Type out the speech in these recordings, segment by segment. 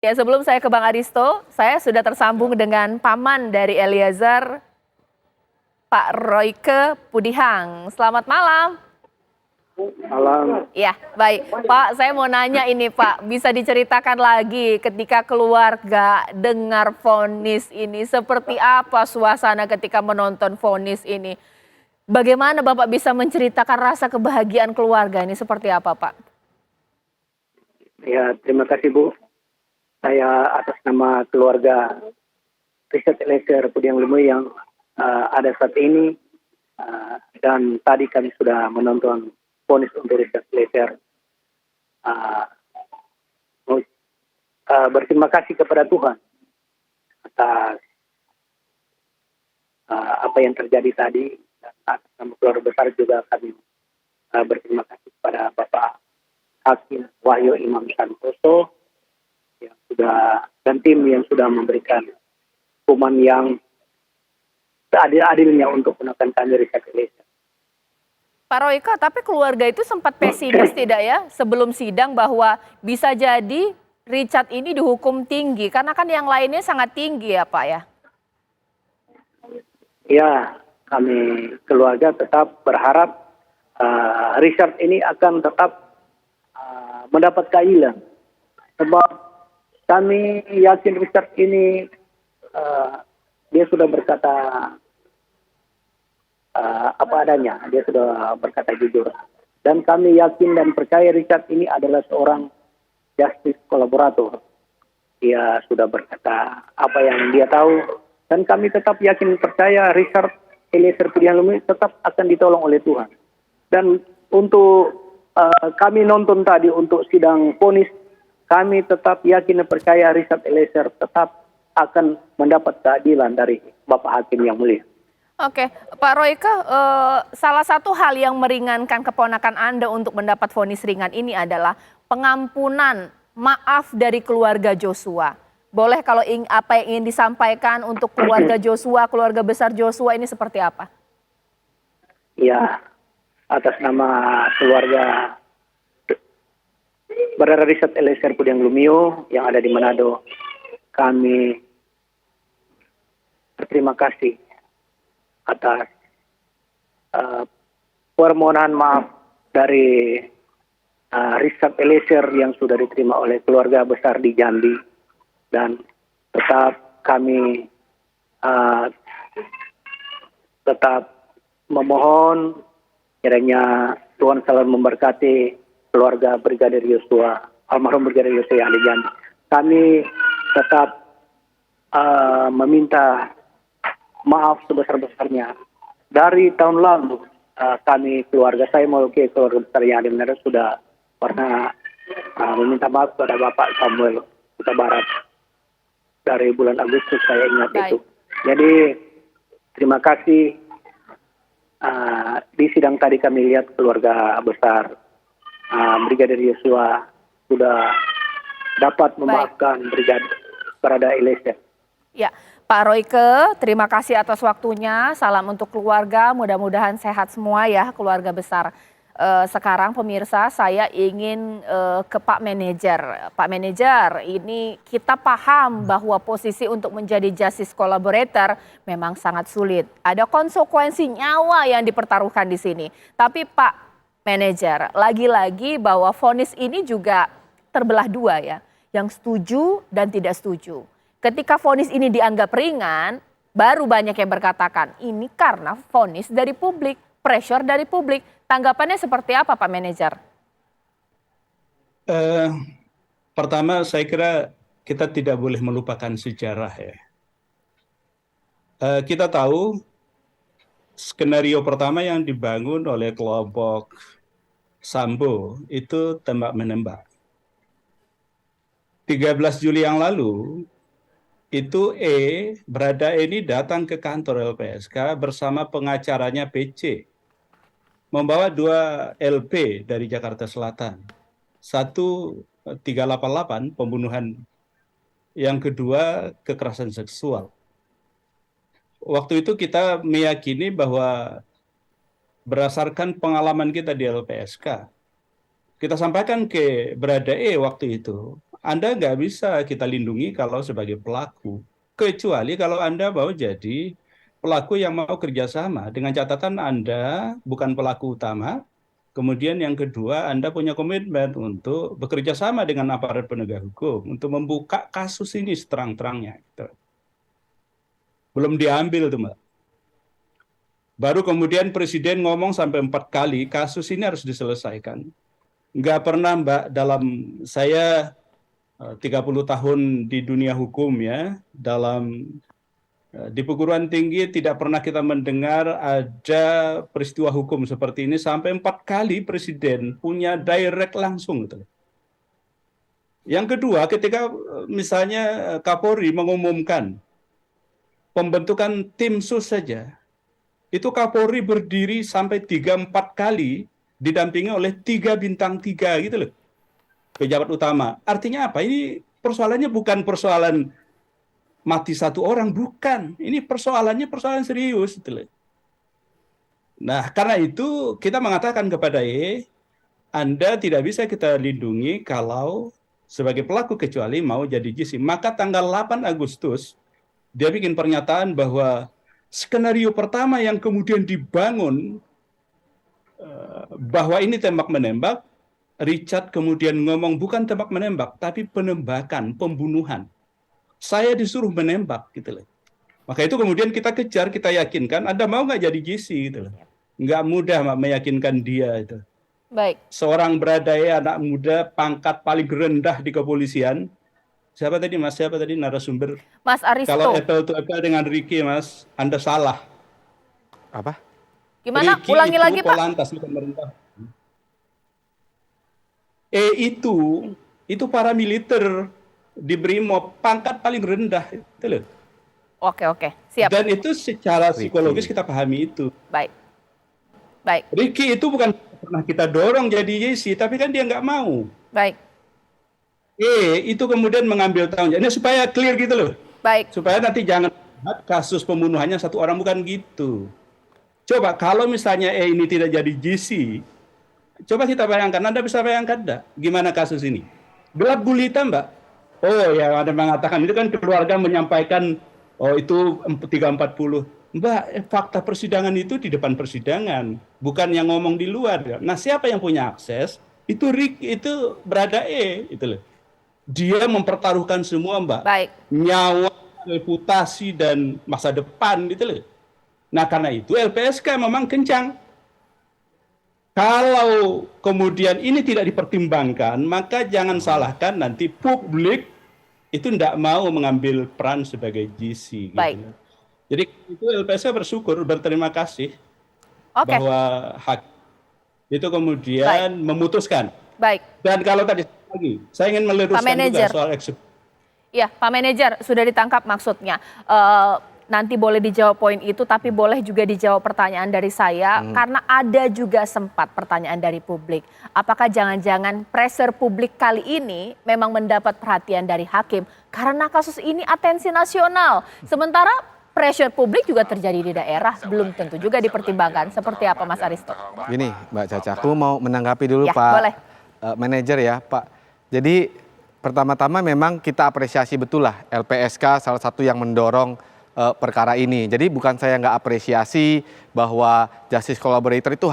Ya, sebelum saya ke Bang Aristo, saya sudah tersambung dengan paman dari Eliezer, Pak Royke Pudihang. Selamat malam. Malam. Ya, baik. Pak, saya mau nanya ini Pak, bisa diceritakan lagi ketika keluarga dengar vonis ini, seperti apa suasana ketika menonton vonis ini? Bagaimana Bapak bisa menceritakan rasa kebahagiaan keluarga ini seperti apa Pak? Ya, terima kasih Bu. Saya atas nama keluarga Richard Eliezer Pudiang Lumiu yang ada saat ini dan tadi kami sudah menonton vonis untuk Richard Eliezer. Uh, Berterima kasih kepada Tuhan atas apa yang terjadi tadi. Dan atas nama keluarga besar juga kami berterima kasih kepada Bapak Hakim Wahyu Imam Santoso yang sudah dan tim yang sudah memberikan hukuman yang seadil-adilnya untuk menekan kami Richard Eliezer. Pak Royke, tapi keluarga itu sempat pesimis tidak ya sebelum sidang bahwa bisa jadi Richard ini dihukum tinggi karena kan yang lainnya sangat tinggi ya Pak ya? Ya, kami keluarga tetap berharap Richard ini akan tetap mendapat keadilan. Sebab kami yakin Richard ini dia sudah berkata apa adanya, dia sudah berkata jujur. Dan kami yakin dan percaya Richard ini adalah seorang justice kolaborator. Dia sudah berkata apa yang dia tahu dan kami tetap yakin percaya Richard Eliezer Pudiang Lumiu tetap akan ditolong oleh Tuhan. Dan untuk kami nonton tadi untuk sidang vonis, kami tetap yakin dan percaya Richard Eliezer tetap akan mendapat keadilan dari Bapak Hakim yang mulia. Oke, Pak Royke, salah satu hal yang meringankan keponakan Anda untuk mendapat vonis ringan ini adalah pengampunan maaf dari keluarga Joshua. Boleh kalau apa yang ingin disampaikan untuk keluarga Joshua, keluarga besar Joshua ini seperti apa? Ya, atas nama keluarga Saudara Richard Eliezer Pudiang Lumiu yang ada di Manado, kami berterima kasih atas permohonan maaf dari Richard Eliezer yang sudah diterima oleh keluarga besar di Jambi, dan tetap kami tetap memohon kiranya Tuhan selalu memberkati keluarga Brigadir Yosua, almarhum Brigadir Yosua yang di Jambi. Kami tetap meminta maaf sebesar-besarnya. Dari tahun lalu kami keluarga saya mewakili keluarga besar yang ada di Manado sudah pernah meminta maaf kepada Bapak Samuel Huta Barat dari bulan Agustus, saya ingat. Baik. Itu. Jadi terima kasih. Di sidang tadi kami lihat keluarga besar Brigadir Yosua sudah dapat memaafkan Brigadir Eliezer. Ya, Pak Royke, terima kasih atas waktunya. Salam untuk keluarga, mudah-mudahan sehat semua ya keluarga besar. Sekarang pemirsa, saya ingin ke Pak Manajer. Pak Manajer, ini kita paham bahwa posisi untuk menjadi justice collaborator memang sangat sulit. Ada konsekuensi nyawa yang dipertaruhkan di sini. Tapi Pak Manajer, lagi-lagi bahwa vonis ini juga terbelah dua ya, yang setuju dan tidak setuju. Ketika vonis ini dianggap ringan, baru banyak yang berkatakan ini karena vonis dari publik, pressure dari publik. Tanggapannya seperti apa Pak Manajer? Pertama saya kira kita tidak boleh melupakan sejarah ya. Kita tahu skenario pertama yang dibangun oleh kelompok Sambo itu tembak-menembak. 13 Juli yang lalu itu Brada ini datang ke kantor LPSK bersama pengacaranya PC. Membawa 2 LP dari Jakarta Selatan. 1 388 pembunuhan, yang kedua kekerasan seksual. Waktu itu kita meyakini bahwa berdasarkan pengalaman kita di LPSK, kita sampaikan ke Brada waktu itu, Anda nggak bisa kita lindungi kalau sebagai pelaku. Kecuali kalau Anda mau jadi pelaku yang mau kerjasama. Dengan catatan Anda bukan pelaku utama. Kemudian yang kedua, Anda punya komitmen untuk bekerja sama dengan aparat penegak hukum. Untuk membuka kasus ini seterang-terangnya. Gitu. Belum diambil tuh, Mbak. Baru kemudian Presiden ngomong sampai 4 kali, kasus ini harus diselesaikan. Nggak pernah, Mbak, dalam saya 30 tahun di dunia hukum ya, di perguruan tinggi tidak pernah kita mendengar ada peristiwa hukum seperti ini sampai 4 kali Presiden punya direct langsung. Gitu. Yang kedua, ketika misalnya Kapolri mengumumkan pembentukan tim sus saja, itu Kapolri berdiri sampai 3-4 kali didampingi oleh 3 bintang 3 gitu loh. Pejabat utama. Artinya apa? Ini persoalannya bukan persoalan mati satu orang, bukan. Ini persoalannya persoalan serius. Gitu. Nah, karena itu kita mengatakan kepada Anda tidak bisa kita lindungi kalau sebagai pelaku kecuali mau jadi JC. Maka tanggal 8 Agustus, dia bikin pernyataan bahwa skenario pertama yang kemudian dibangun bahwa ini tembak-menembak, Richard kemudian ngomong bukan tembak-menembak, tapi penembakan, pembunuhan. Saya disuruh menembak, gitu loh. Maka itu kemudian kita kejar, kita yakinkan, Anda mau nggak jadi JC, gitu loh. Nggak mudah meyakinkan dia itu. Baik. Seorang Bradaya, anak muda, pangkat paling rendah di kepolisian. Siapa tadi, Mas? Siapa tadi narasumber? Mas Aristo. Kalau apple to apple dengan Ricky, Mas, Anda salah. Apa? Gimana? Ricky Ulangi itu lagi, Pak. Polantas, bukan merintah. Itu para militer di Brimob, pangkat paling rendah itu loh. Oke, siap. Dan itu secara psikologis kita pahami itu. Baik. Ricky itu bukan pernah kita dorong jadi JC, tapi kan dia nggak mau. Baik. Itu kemudian mengambil tanggung jawab. Ini supaya clear gitu loh. Baik. Supaya nanti jangan kasus pembunuhannya satu orang, bukan gitu. Coba kalau misalnya ini tidak jadi JC, coba kita bayangkan, Anda bisa bayangkan enggak gimana kasus ini? Gelap gulita, Mbak. Oh ya, Anda mengatakan itu kan keluarga menyampaikan, oh itu 340. Mbak, fakta persidangan itu di depan persidangan, bukan yang ngomong di luar. Nah, siapa yang punya akses? Itu itu berada itu loh. Dia mempertaruhkan semua, Mbak. Baik. Nyawa, reputasi dan masa depan gitu loh. Nah, karena itu LPSK memang kencang. Kalau kemudian ini tidak dipertimbangkan, maka jangan salahkan nanti publik itu tidak mau mengambil peran sebagai GC. Baik. Gitu. Jadi itu LPSK bersyukur, berterima kasih bahwa hakim itu kemudian memutuskan. Baik. Dan kalau tadi lagi, saya ingin meluruskan juga soal eksekusi. Iya, Pak Manajer, sudah ditangkap maksudnya. Nanti boleh dijawab poin itu, tapi boleh juga dijawab pertanyaan dari saya, karena ada juga sempat pertanyaan dari publik. Apakah jangan-jangan pressure publik kali ini memang mendapat perhatian dari hakim, karena kasus ini atensi nasional. Sementara pressure publik juga terjadi di daerah, belum tentu juga dipertimbangkan. Seperti apa, Mas Aristo? Gini, Mbak Caca, aku mau menanggapi dulu ya, Pak boleh. Manajer ya, Pak. Jadi pertama-tama memang kita apresiasi betul lah LPSK salah satu yang mendorong perkara ini. Jadi bukan saya nggak apresiasi bahwa justice collaborator itu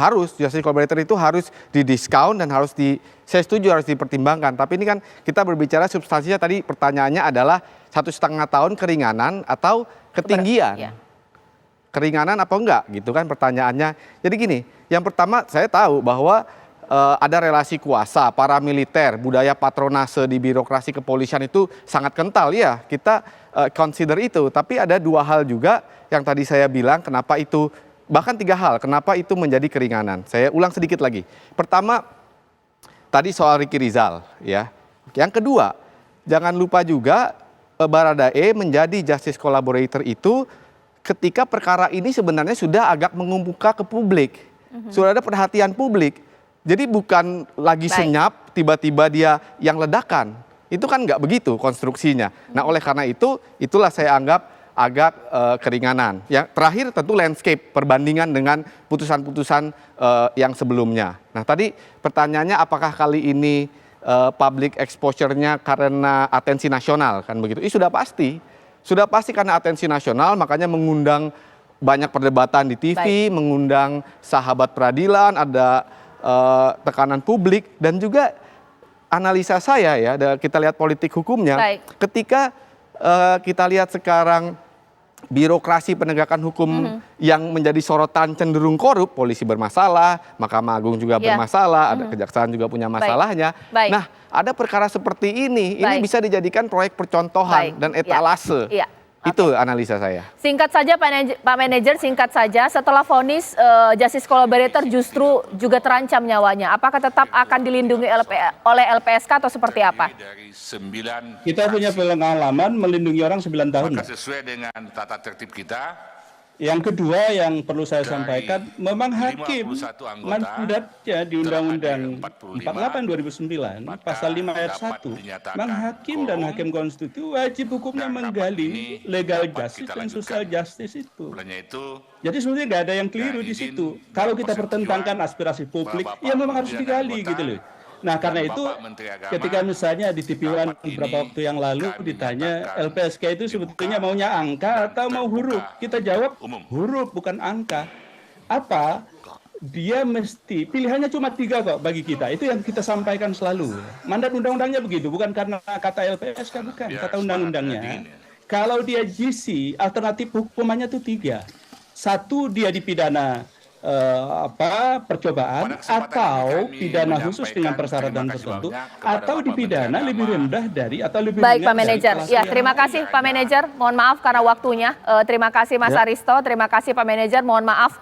harus didiskon dan saya setuju harus dipertimbangkan. Tapi ini kan kita berbicara substansinya tadi pertanyaannya adalah 1,5 tahun keringanan atau ketinggian. Keringanan apa enggak gitu kan pertanyaannya. Jadi gini, yang pertama saya tahu bahwa ada relasi kuasa, paramiliter, budaya patronase di birokrasi kepolisian itu sangat kental ya. Kita consider itu, tapi ada 2 hal juga yang tadi saya bilang kenapa itu, bahkan 3 hal kenapa itu menjadi keringanan. Saya ulang sedikit lagi. Pertama, tadi soal Ricky Rizal ya. Yang kedua, jangan lupa juga Baradae menjadi justice collaborator itu ketika perkara ini sebenarnya sudah agak mengemuka ke publik. Sudah ada perhatian publik. Jadi bukan lagi senyap, tiba-tiba dia yang ledakan. Itu kan nggak begitu konstruksinya. Nah oleh karena itu, itulah saya anggap agak keringanan. Yang terakhir tentu landscape, perbandingan dengan putusan-putusan yang sebelumnya. Nah tadi pertanyaannya apakah kali ini public exposure-nya karena atensi nasional kan begitu. Sudah pasti karena atensi nasional, makanya mengundang banyak perdebatan di TV, mengundang sahabat peradilan, ada tekanan publik, dan juga analisa saya ya, kita lihat politik hukumnya, ketika kita lihat sekarang birokrasi penegakan hukum yang menjadi sorotan cenderung korup, polisi bermasalah, Mahkamah Agung juga bermasalah, ada kejaksaan juga punya masalahnya. Nah, ada perkara seperti ini bisa dijadikan proyek percontohan dan etalase. Itu analisa saya. Singkat saja Pak Manajer, singkat saja, setelah vonis justice collaborator justru juga terancam nyawanya. Apakah tetap akan dilindungi oleh LPSK atau seperti apa? Kita punya pengalaman melindungi orang 9 tahun. Maka sesuai dengan tata tertib kita. Yang kedua yang perlu saya sampaikan, memang hakim mandatnya di Undang-Undang 48 2009 pasal 5 ayat 1, memang hakim dan hakim konstitusi wajib hukumnya menggali legal justice dan social justice itu. Jadi sebenarnya nggak ada yang keliru di situ. Kalau kita pertentangkan aspirasi publik, ya memang harus digali gitu loh. Nah karena itu ketika misalnya di TV One beberapa waktu yang lalu ditanya LPSK itu sebetulnya maunya angka atau mau huruf, kita jawab huruf bukan angka. Apa? Dia mesti, pilihannya cuma 3 kok bagi kita, itu yang kita sampaikan selalu. Mandat undang-undangnya begitu, bukan karena kata LPSK, bukan, kata undang-undangnya. Kalau dia GC, alternatif hukumannya itu 3. 1, dia dipidana percobaan atau pidana khusus dengan persyaratan tertentu atau dipidana lebih rendah dari atau lebih baik Pak Manajer. Ya, terima kasih Pak Manajer. Mohon maaf karena waktunya. Terima kasih Mas Aristo, terima kasih Pak Manajer. Mohon maaf